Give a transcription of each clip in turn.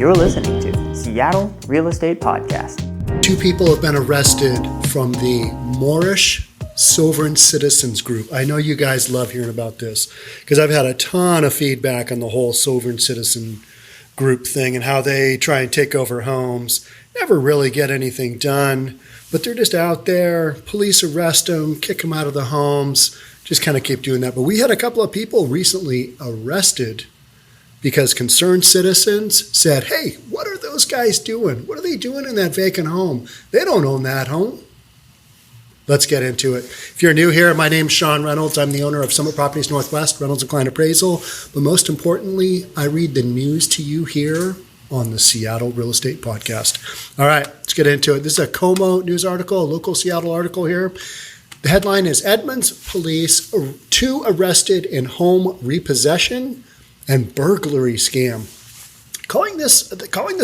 You're listening to Seattle Real Estate Podcast. 2 people have been arrested from the Moorish Sovereign Citizens group. I know you guys love hearing about this because I've had a ton of feedback on the whole sovereign citizen group thing and how they try and take over homes, never really get anything done, but they're just out there. Police arrest them, kick them out of the homes, just kind of keep doing that. But we had a couple of people recently arrested because concerned citizens said, hey, what are those guys doing? What are they doing in that vacant home? They don't own that home. Let's get into it. If you're new here, my name's Sean Reynolds. I'm the owner of Summit Properties Northwest, Reynolds & Kline Appraisal. But most importantly, I read the news to you here on the Seattle Real Estate Podcast. All right, let's get into it. This is a Como news article, a local Seattle article here. The headline is Edmonds Police 2 arrested in home repossession and burglary scam. Calling the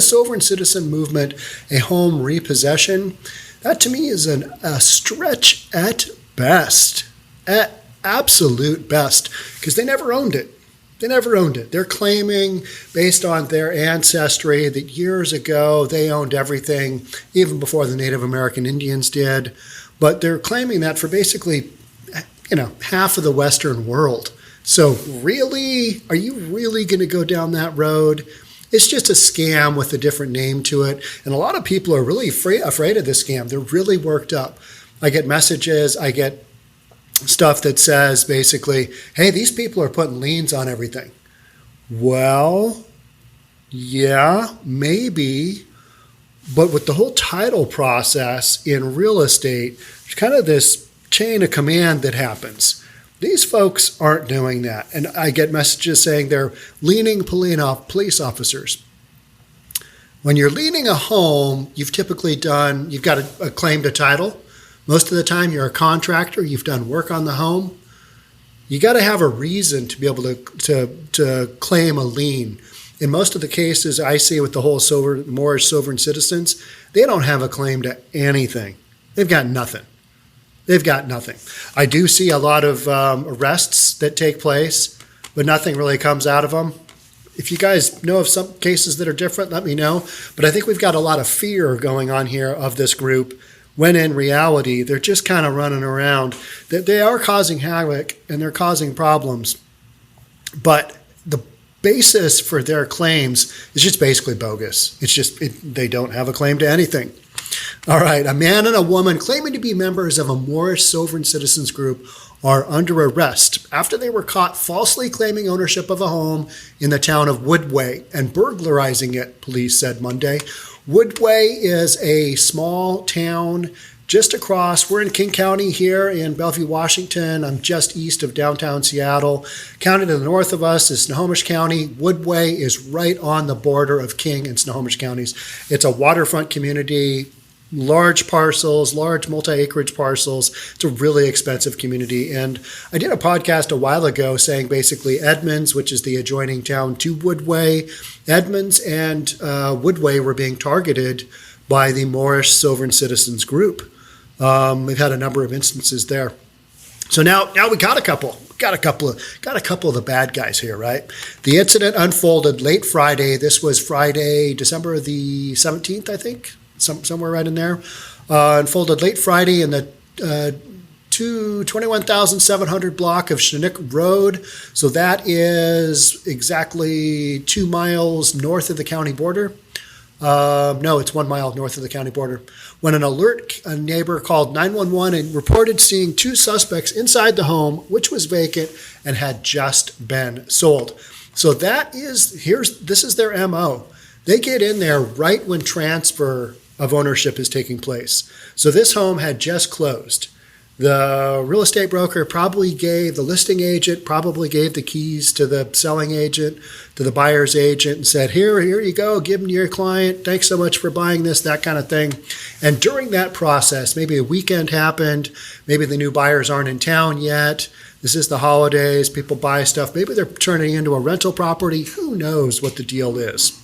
sovereign citizen movement a home repossession, that to me is a stretch at best, at absolute best, because they never owned it. They're claiming, based on their ancestry, that years ago they owned everything, even before the Native American Indians did. But they're claiming that for basically, half of the Western world. So really, are you really going to go down that road? It's just a scam with a different name to it. And a lot of people are really afraid of this scam. They're really worked up. I get messages, I get stuff that says basically, hey, these people are putting liens on everything. Well, yeah, maybe. But with the whole title process in real estate, there's kind of this chain of command that happens. These folks aren't doing that. And I get messages saying they're liening police officers. When you're liening a home, you've got a claim to title. Most of the time, you're a contractor. You've done work on the home. You got to have a reason to be able to claim a lien. In most of the cases I see with the whole Moorish Sovereign Citizens, they don't have a claim to anything. They've got nothing. I do see a lot of arrests that take place, but nothing really comes out of them. If you guys know of some cases that are different, let me know. But I think we've got a lot of fear going on here of this group, when in reality, they're just kind of running around. They are causing havoc and they're causing problems. But the basis for their claims is just basically bogus. They don't have a claim to anything. All right, a man and a woman claiming to be members of a Moorish Sovereign Citizens group are under arrest after they were caught falsely claiming ownership of a home in the town of Woodway and burglarizing it, police said Monday. Woodway is a small town just across. We're in King County here in Bellevue, Washington. I'm just east of downtown Seattle. County to the north of us is Snohomish County. Woodway is right on the border of King and Snohomish counties. It's a waterfront community. Large parcels, large multi-acreage parcels. It's a really expensive community. And I did a podcast a while ago saying basically Edmonds, which is the adjoining town to Woodway, Edmonds and Woodway were being targeted by the Moorish Sovereign Citizens group. We've had a number of instances there. So now we got a couple. Got a couple of the bad guys here, right? The incident unfolded late Friday. This was Friday, December the 17th, I think. Somewhere right in there. Unfolded late Friday in the 21,700 block of Chinook Road. So that is exactly 2 miles north of the county border. No, it's 1 mile north of the county border. When a neighbor called 911 and reported seeing 2 suspects inside the home, which was vacant and had just been sold. So this is their MO. They get in there right when transfer of ownership is taking place. So this home had just closed. The real estate broker the listing agent probably gave the keys to the selling agent, to the buyer's agent, and said, here you go, give them to your client. Thanks so much for buying this, that kind of thing. And during that process, maybe a weekend happened, maybe the new buyers aren't in town yet. This is the holidays, people buy stuff. Maybe they're turning into a rental property. Who knows what the deal is?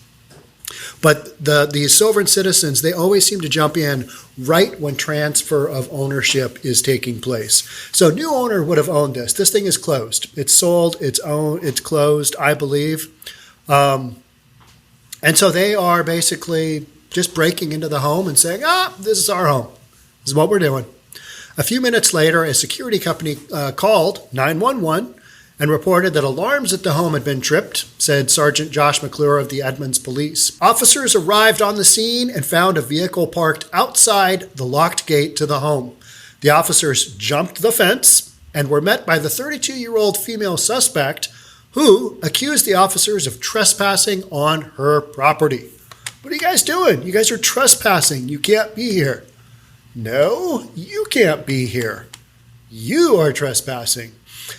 But the sovereign citizens, they always seem to jump in right when transfer of ownership is taking place. So new owner would have owned this. This thing is closed. It's sold. It's owned. It's closed, I believe. And so they are basically just breaking into the home and saying, this is our home. This is what we're doing. A few minutes later, a security company called 911 and reported that alarms at the home had been tripped, said Sergeant Josh McClure of the Edmonds Police. Officers arrived on the scene and found a vehicle parked outside the locked gate to the home. The officers jumped the fence and were met by the 32-year-old female suspect who accused the officers of trespassing on her property. What are you guys doing? You guys are trespassing. You can't be here. No, you can't be here. You are trespassing.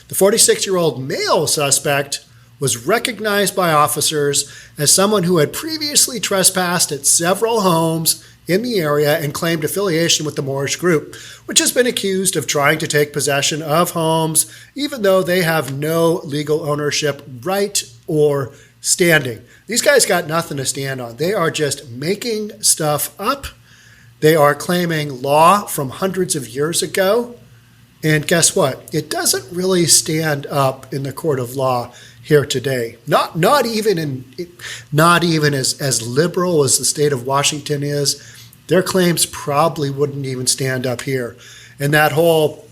The 46-year-old male suspect was recognized by officers as someone who had previously trespassed at several homes in the area and claimed affiliation with the Moorish group, which has been accused of trying to take possession of homes, even though they have no legal ownership right or standing. These guys got nothing to stand on. They are just making stuff up. They are claiming law from hundreds of years ago. And guess what? It doesn't really stand up in the court of law here today. Not even as liberal as the state of Washington is. Their claims probably wouldn't even stand up here. And that whole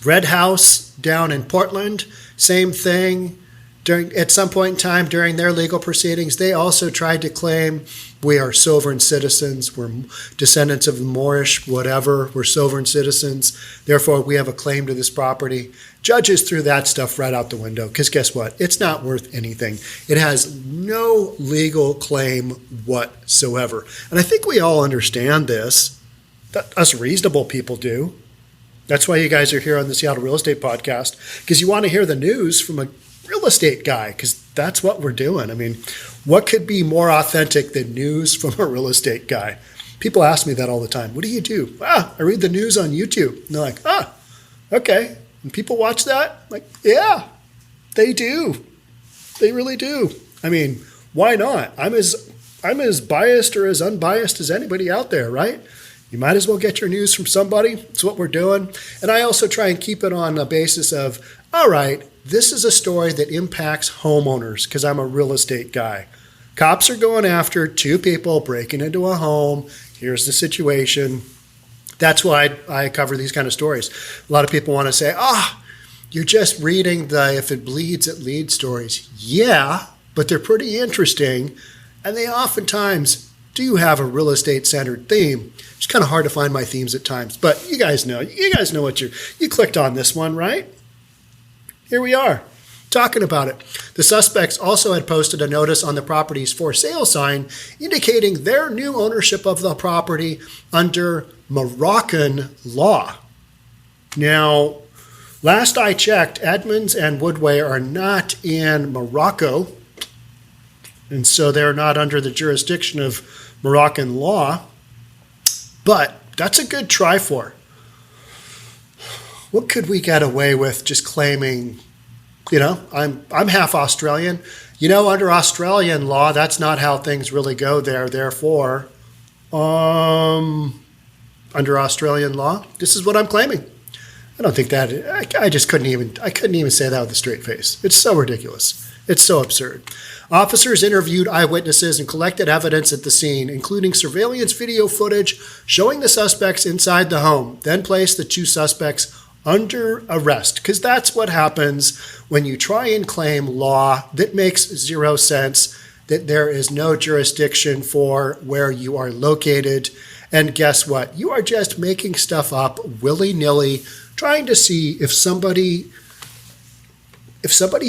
Red House down in Portland, same thing. At some point in time during their legal proceedings, they also tried to claim we are sovereign citizens, we're descendants of the Moorish, whatever, we're sovereign citizens, therefore we have a claim to this property. Judges threw that stuff right out the window because guess what? It's not worth anything. It has no legal claim whatsoever. And I think we all understand this. Us reasonable people do. That's why you guys are here on the Seattle Real Estate Podcast, because you want to hear the news from a real estate guy, because that's what we're doing. I mean, what could be more authentic than news from a real estate guy? People ask me that all the time. What do you do? I read the news on YouTube. And they're like, okay. And people watch that? I'm like, yeah, they do. They really do. I mean, why not? I'm as biased or as unbiased as anybody out there, right? You might as well get your news from somebody. It's what we're doing. And I also try and keep it on a basis of, all right, this is a story that impacts homeowners because I'm a real estate guy. Cops are going after two people breaking into a home. Here's the situation. That's why I cover these kind of stories. A lot of people want to say, you're just reading the if it bleeds, it leads stories. Yeah, but they're pretty interesting. And they oftentimes do have a real estate-centered theme. It's kind of hard to find my themes at times. But you guys know what you clicked on this one, right? Here we are, talking about it. The suspects also had posted a notice on the property's for sale sign indicating their new ownership of the property under Moroccan law. Now, last I checked, Edmonds and Woodway are not in Morocco, and so they're not under the jurisdiction of Moroccan law, but that's a good try for. What could we get away with just claiming, I'm half Australian. Under Australian law, that's not how things really go there. Therefore, under Australian law, this is what I'm claiming. I don't think that, I couldn't even say that with a straight face. It's so ridiculous. It's so absurd. Officers interviewed eyewitnesses and collected evidence at the scene, including surveillance video footage showing the suspects inside the home, then placed the two suspects under arrest, because that's what happens when you try and claim law that makes zero sense, that there is no jurisdiction for where you are located. And guess what? You are just making stuff up willy-nilly, trying to see if somebody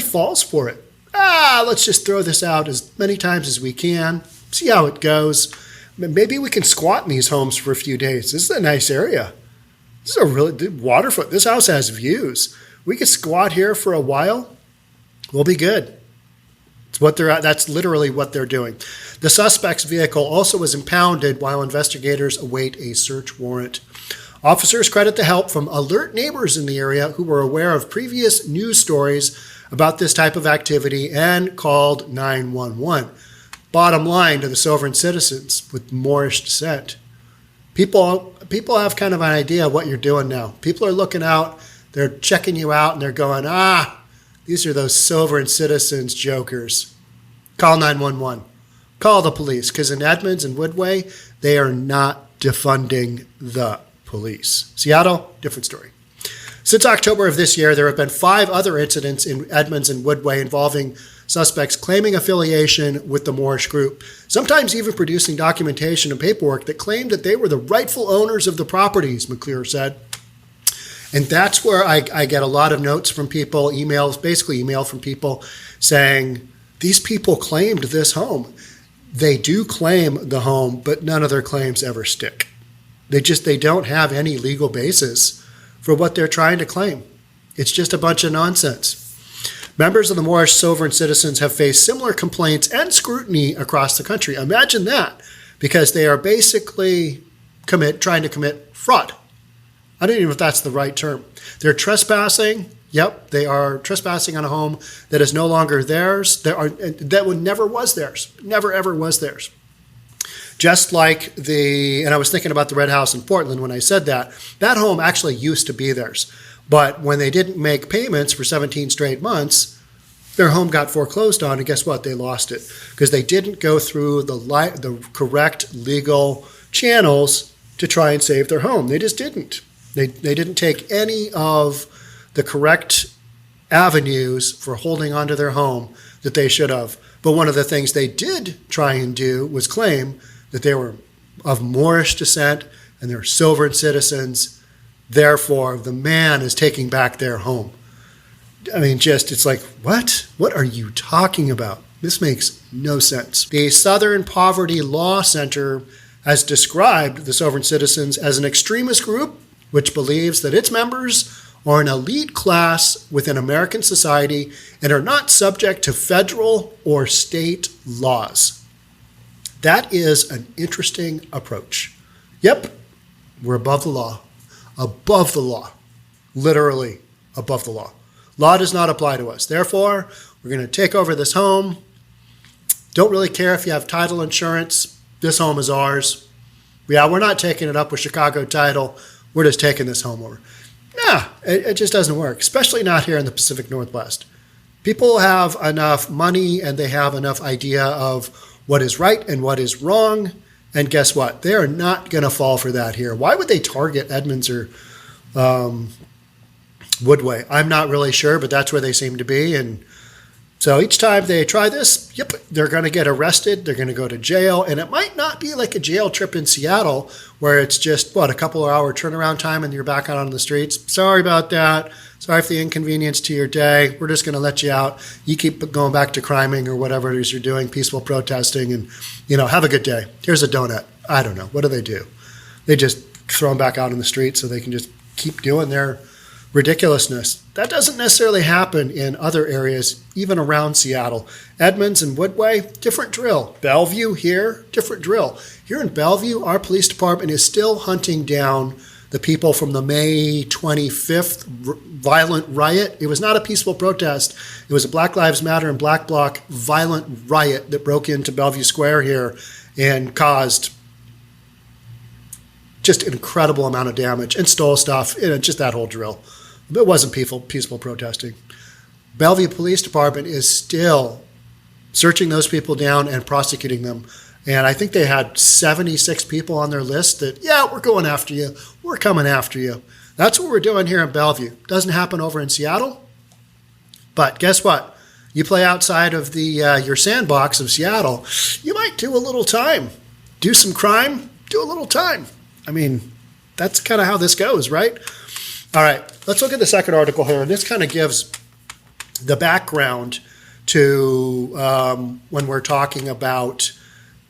falls for it. Let's just throw this out as many times as we can, see how it goes. Maybe we can squat in these homes for a few days. This is a nice area. This is a really waterfront. This house has views. We could squat here for a while. We'll be good. That's literally what they're doing. The suspect's vehicle also was impounded while investigators await a search warrant. Officers credit the help from alert neighbors in the area who were aware of previous news stories about this type of activity and called 911. Bottom line to the sovereign citizens with Moorish descent. People have kind of an idea of what you're doing now. People are looking out, they're checking you out, and they're going, these are those sovereign citizens jokers. Call 911. call the police, because in Edmonds and Woodway, they are not defunding the police. Seattle, different story. Since October of this year, there have been 5 other incidents in Edmonds and Woodway involving suspects claiming affiliation with the Moorish group, sometimes even producing documentation and paperwork that claimed that they were the rightful owners of the properties, McClure said. And that's where I get a lot of notes from people, basically email from people saying, these people claimed this home. They do claim the home, but none of their claims ever stick. They don't have any legal basis for what they're trying to claim. It's just a bunch of nonsense. Members of the Moorish Sovereign Citizens have faced similar complaints and scrutiny across the country. Imagine that, because they are basically trying to commit fraud. I don't even know if that's the right term. They're trespassing. Yep, they are trespassing on a home that is no longer theirs. That never was theirs. Never, ever was theirs. Just like and I was thinking about the Red House in Portland when I said that home actually used to be theirs. But when they didn't make payments for 17 straight months, their home got foreclosed on, and guess what? They lost it because they didn't go through the correct legal channels to try and save their home. They just didn't. They didn't take any of the correct avenues for holding onto their home that they should have. But one of the things they did try and do was claim that they were of Moorish descent and they're sovereign citizens. Therefore, the man is taking back their home. I mean, it's like, what? What are you talking about? This makes no sense. The Southern Poverty Law Center has described the sovereign citizens as an extremist group which believes that its members are an elite class within American society and are not subject to federal or state laws. That is an interesting approach. Yep, we're above the law. Above the law. Literally above the law. Law does not apply to us. Therefore, we're going to take over this home. Don't really care if you have title insurance. This home is ours. Yeah, we're not taking it up with Chicago Title. We're just taking this home over. Nah, it just doesn't work, especially not here in the Pacific Northwest. People have enough money and they have enough idea of what is right and what is wrong. And guess what? They are not going to fall for that here. Why would they target Edmonds or Woodway? I'm not really sure, but that's where they seem to be. And so each time they try this, yep, they're going to get arrested. They're going to go to jail. And it might not be like a jail trip in Seattle where it's just, a couple of hour turnaround time and you're back out on the streets. Sorry about that. Sorry for the inconvenience to your day. We're just going to let you out. You keep going back to criming or whatever it is you're doing, peaceful protesting, and, have a good day. Here's a donut. I don't know. What do? They just throw them back out in the street so they can just keep doing their ridiculousness. That doesn't necessarily happen in other areas, even around Seattle. Edmonds and Woodway, different drill. Bellevue here, different drill. Here in Bellevue, our police department is still hunting down the people from the May 25th violent riot. It was not a peaceful protest. It was a Black Lives Matter and Black Bloc violent riot that broke into Bellevue Square here and caused just an incredible amount of damage and stole stuff, just that whole drill. It wasn't peaceful protesting. Bellevue Police Department is still searching those people down and prosecuting them. And I think they had 76 people on their list that, we're going after you. We're coming after you. That's what we're doing here in Bellevue. Doesn't happen over in Seattle. But guess what? You play outside of your sandbox of Seattle, you might do a little time. Do some crime, do a little time. I mean, that's kind of how this goes, right? All right, let's look at the second article here. And this kind of gives the background to when we're talking about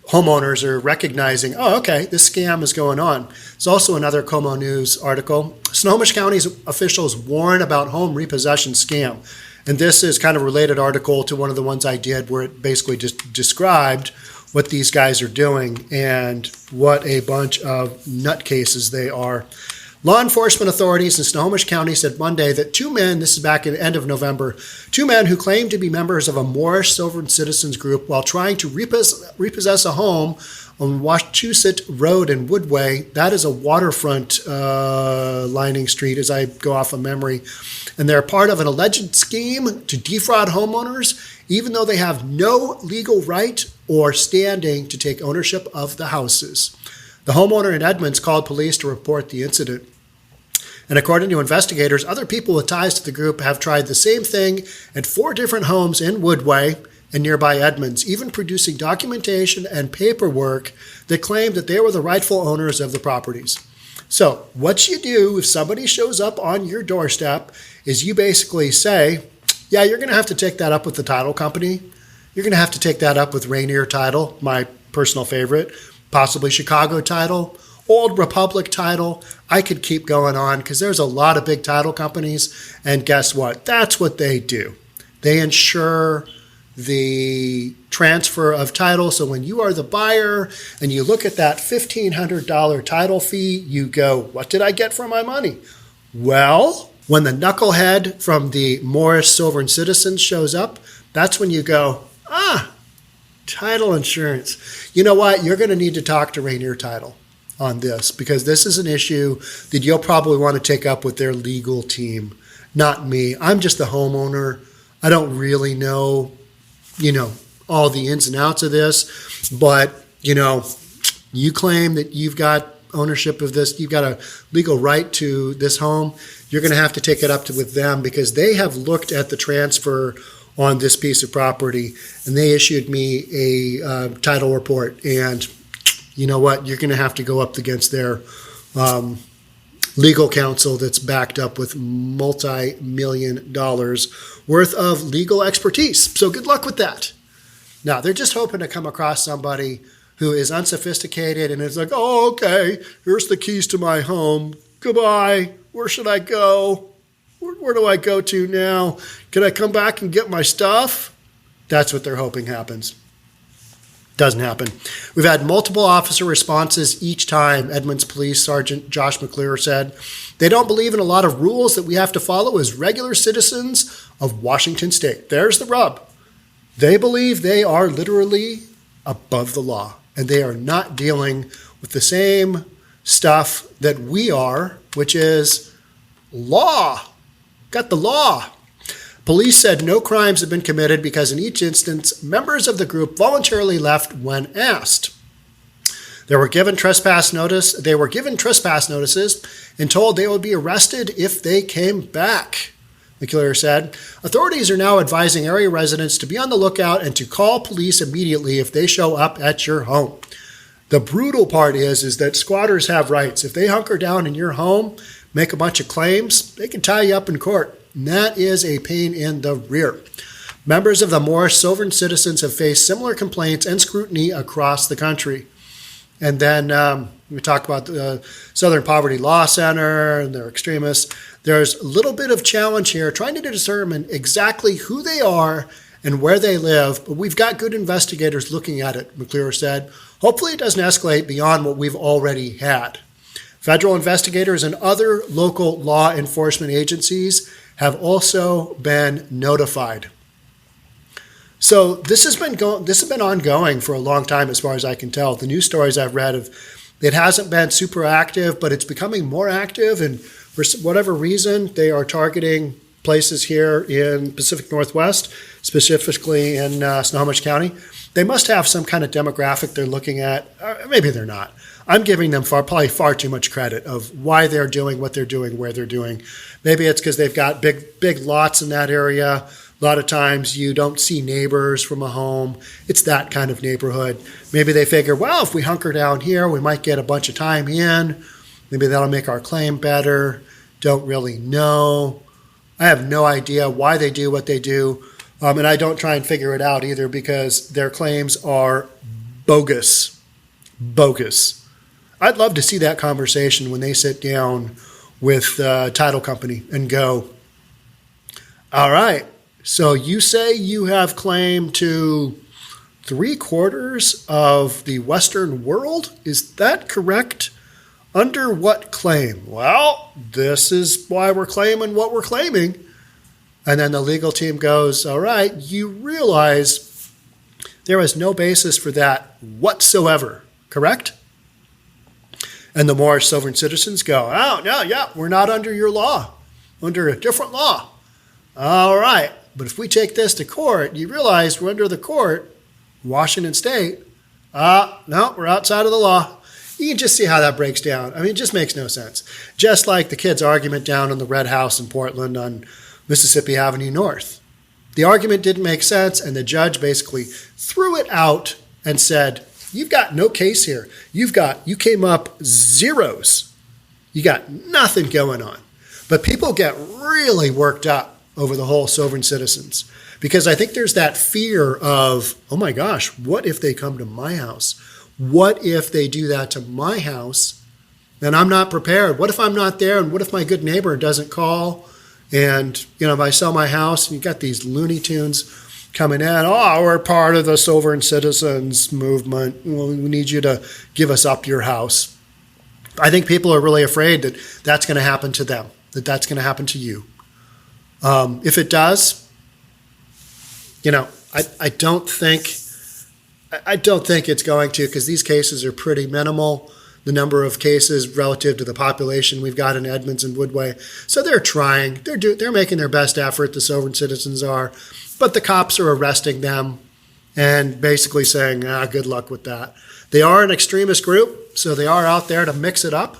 homeowners are recognizing, this scam is going on. It's also another Como News article. Snohomish County's officials warn about home repossession scam. And this is kind of a related article to one of the ones I did where it basically just described what these guys are doing and what a bunch of nutcases they are. Law enforcement authorities in Snohomish County said Monday that 2 men, this is back at the end of November, 2 men who claimed to be members of a Moorish Sovereign Citizens group while trying to repossess a home on Wachusett Road in Woodway. That is a waterfront lining street as I go off of memory. And they're part of an alleged scheme to defraud homeowners, even though they have no legal right or standing to take ownership of the houses. The homeowner in Edmonds called police to report the incident. And according to investigators, other people with ties to the group have tried the same thing at 4 different homes in Woodway and nearby Edmonds, even producing documentation and paperwork that claimed that they were the rightful owners of the properties. So what you do if somebody shows up on your doorstep is you basically say, yeah, you're going to have to take that up with the title company. You're going to have to take that up with Rainier Title, my personal favorite, possibly Chicago Title, Old Republic Title. I could keep going on because there's a lot of big title companies. And guess what? That's what they do. They ensure the transfer of title. So when you are the buyer and you look at that $1,500 title fee, you go, what did I get for my money? Well, when the knucklehead from the Moorish Sovereign Citizens shows up, that's when you go, title insurance. You know what? You're going to need to talk to Rainier Title on this because this is an issue that you'll probably want to take up with their legal team, not me. I'm just the homeowner. I don't really know, all the ins and outs of this, but, you claim that you've got ownership of this, you've got a legal right to this home, you're going to have to take it up with them because they have looked at the transfer on this piece of property and they issued me a title report. And you know what? You're going to have to go up against their legal counsel that's backed up with multi-million dollars worth of legal expertise. So good luck with that. Now, they're just hoping to come across somebody who is unsophisticated and is like, oh, okay, here's the keys to my home. Goodbye. Where should I go? Where do I go to now? Can I come back and get my stuff? That's what they're hoping happens. Doesn't happen. We've had multiple officer responses each time, Edmonds Police Sergeant Josh McClure said. They don't believe in a lot of rules that we have to follow as regular citizens of Washington State. There's the rub. They believe they are literally above the law, and they are not dealing with the same stuff that we are, which is law. Got the law. Police said no crimes have been committed because in each instance, members of the group voluntarily left when asked. They were given trespass notices and told they would be arrested if they came back, McClure said. Authorities are now advising area residents to be on the lookout and to call police immediately if they show up at your home. The brutal part is that squatters have rights. If they hunker down in your home, make a bunch of claims, they can tie you up in court. And that is a pain in the rear. Members of the Moorish Sovereign Citizens have faced similar complaints and scrutiny across the country. And then we talk about the Southern Poverty Law Center and their extremists. There's a little bit of challenge here trying to determine exactly who they are and where they live, but we've got good investigators looking at it, McClure said. Hopefully it doesn't escalate beyond what we've already had. Federal investigators and other local law enforcement agencies have also been notified. So this has been ongoing for a long time, as far as I can tell. The news stories I've read it hasn't been super active, but it's becoming more active. And for whatever reason, they are targeting places here in Pacific Northwest, specifically in Snohomish County. They must have some kind of demographic they're looking at. Maybe they're not. I'm giving them probably far too much credit of why they're doing what they're doing, where they're doing. Maybe it's because they've got big lots in that area. A lot of times you don't see neighbors from a home. It's that kind of neighborhood. Maybe they figure, well, if we hunker down here, we might get a bunch of time in. Maybe that'll make our claim better. Don't really know. I have no idea why they do what they do. And I don't try and figure it out either because their claims are bogus. Bogus. I'd love to see that conversation when they sit down with the title company and go, all right, so you say you have claim to 3/4 of the Western world? Is that correct? Under what claim? Well, this is why we're claiming what we're claiming. And then the legal team goes, all right, you realize there is no basis for that whatsoever, correct? And the Moorish Sovereign Citizens go, oh, no, yeah, we're not under your law, under a different law. All right, but if we take this to court, you realize we're under the court Washington State, no, we're outside of the law. You can just see how that breaks down. I mean, it just makes no sense. Just like the kids' argument down in the Red House in Portland on Mississippi Avenue North. The argument didn't make sense, and the judge basically threw it out and said, you've got no case here. You came up zeros. You got nothing going on. But people get really worked up over the whole sovereign citizens because I think there's that fear of, oh my gosh, what if they come to my house? What if they do that to my house and I'm not prepared? What if I'm not there? And what if my good neighbor doesn't call? And, if I sell my house and you got these Looney Tunes coming in, oh, we're part of the sovereign citizens movement. Well, we need you to give us up your house. I think people are really afraid that that's going to happen to them, that's going to happen to you. If it does, I don't think it's going to, because these cases are pretty minimal. The number of cases relative to the population we've got in Edmonds and Woodway. So they're trying. They're making their best effort, the sovereign citizens are. But the cops are arresting them and basically saying, good luck with that. They are an extremist group, so they are out there to mix it up.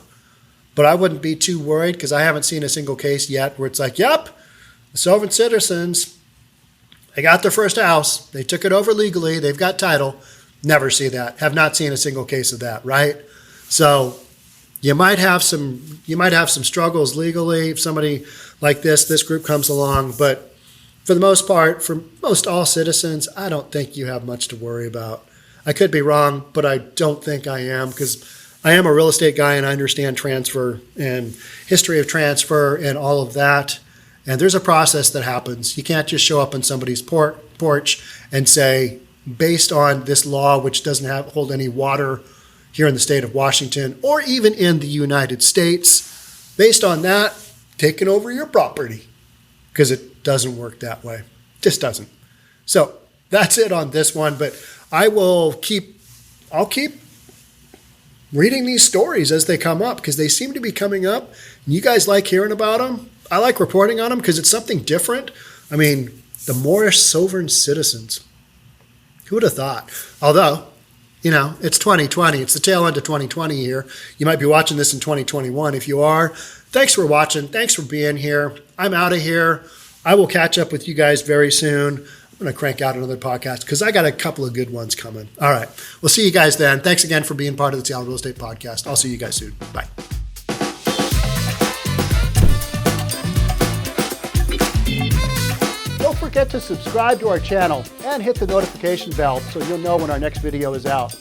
But I wouldn't be too worried because I haven't seen a single case yet where it's like, yep, the sovereign citizens, they got their first house. They took it over legally. They've got title. Never see that. Have not seen a single case of that, right? So you might have some struggles legally if somebody like this group comes along, but for the most part, for most all citizens, I don't think you have much to worry about. I could be wrong, but I don't think I am, because I am a real estate guy and I understand transfer and history of transfer and all of that. And there's a process that happens. You can't just show up on somebody's porch and say, based on this law, which doesn't hold any water here in the state of Washington or even in the United States, based on that, taking over your property, because it doesn't work that way. It just doesn't. So that's it on this one, but I'll keep reading these stories as they come up, because they seem to be coming up. And you guys like hearing about them. I like reporting on them because it's something different. I mean, the Moorish Sovereign Citizens. Who would have thought? Although, it's 2020. It's the tail end of 2020 here. You might be watching this in 2021. If you are, thanks for watching. Thanks for being here. I'm out of here. I will catch up with you guys very soon. I'm going to crank out another podcast because I got a couple of good ones coming. All right. We'll see you guys then. Thanks again for being part of the Seattle Real Estate Podcast. I'll see you guys soon. Bye. Don't forget to subscribe to our channel and hit the notification bell so you'll know when our next video is out.